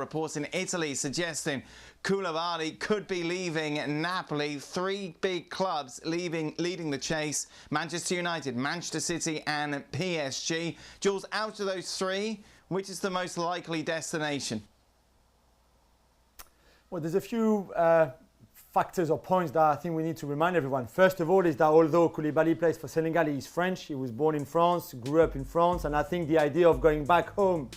reports in Italy suggesting Koulibaly could be leaving Napoli. Three big clubs leading the chase: Manchester United, Manchester City and PSG. Jules, out of those three, which is the most likely destination? Well, there's a few factors or points that I think we need to remind everyone. First of all is that although Koulibaly plays for Senegal, he's French. He was born in France, grew up in France, and I think the idea of going back home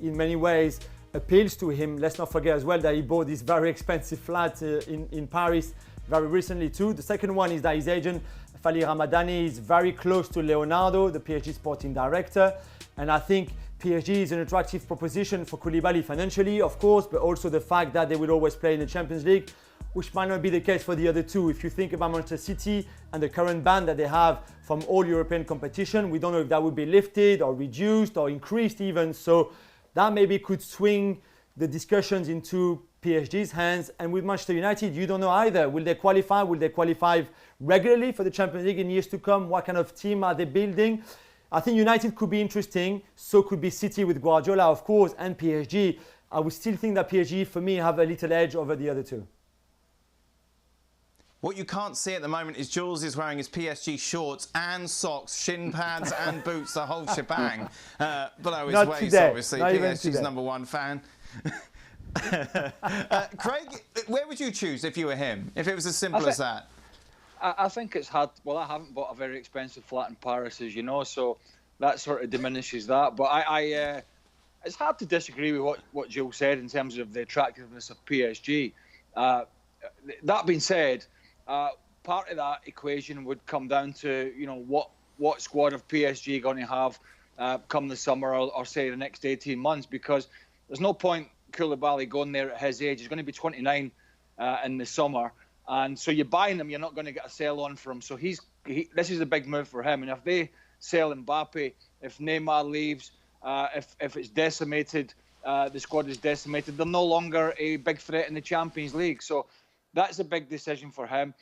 in many ways appeals to him. Let's not forget as well that he bought this very expensive flat in Paris very recently too. The second one is that his agent, Fali Ramadani, is very close to Leonardo, the PSG sporting director, and I think PSG is an attractive proposition for Koulibaly financially, of course, but also the fact that they will always play in the Champions League, which might not be the case for the other two. If you think about Manchester City and the current ban that they have from all European competition, we don't know if that would be lifted or reduced or increased even. So that maybe could swing the discussions into PSG's hands. And with Manchester United, you don't know either. Will they qualify? Will they qualify regularly for the Champions League in years to come? What kind of team are they building? I think United could be interesting. So could be City with Guardiola, of course, and PSG. I would still think that PSG, for me, have a little edge over the other two. What you can't see at the moment is Jules is wearing his PSG shorts and socks, shin pads and boots, the whole shebang. Below his waist, today. Obviously. PSG's #1 fan. Craig, where would you choose if you were him? If it was as simple as that? I think it's hard. Well, I haven't bought a very expensive flat in Paris, as you know, so that sort of diminishes that. But it's hard to disagree with what Jules said in terms of the attractiveness of PSG. That being said, part of that equation would come down to, you know, what squad of PSG going to have come the summer or say the next 18 months, because there's no point Koulibaly going there at his age. He's going to be 29 in the summer, and so you're buying him, you're not going to get a sell on for him. So this is a big move for him, and if they sell Mbappe, if Neymar leaves, if it's decimated, the squad is decimated, they're no longer a big threat in the Champions League. So that's a big decision for him.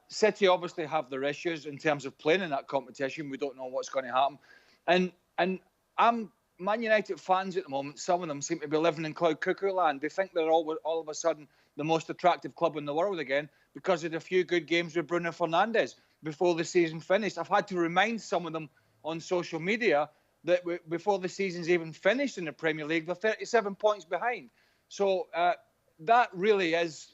City obviously have their issues in terms of playing in that competition. We don't know what's going to happen. And I'm Man United fans at the moment. Some of them seem to be living in cloud cuckoo land. They think they're all of a sudden the most attractive club in the world again because of the few good games with Bruno Fernandes before the season finished. I've had to remind some of them on social media that before the season's even finished in the Premier League, they're 37 points behind. So that really is,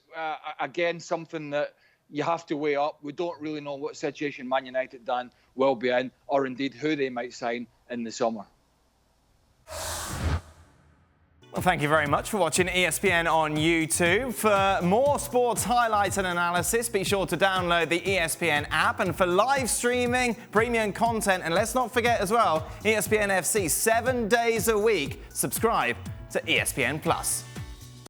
again, something that you have to weigh up. We don't really know what situation Man United Dan will be in, or indeed who they might sign in the summer. Well, thank you very much for watching ESPN on YouTube. For more sports highlights and analysis, be sure to download the ESPN app. And for live streaming, premium content, and let's not forget as well, ESPN FC 7 days a week. Subscribe to ESPN Plus.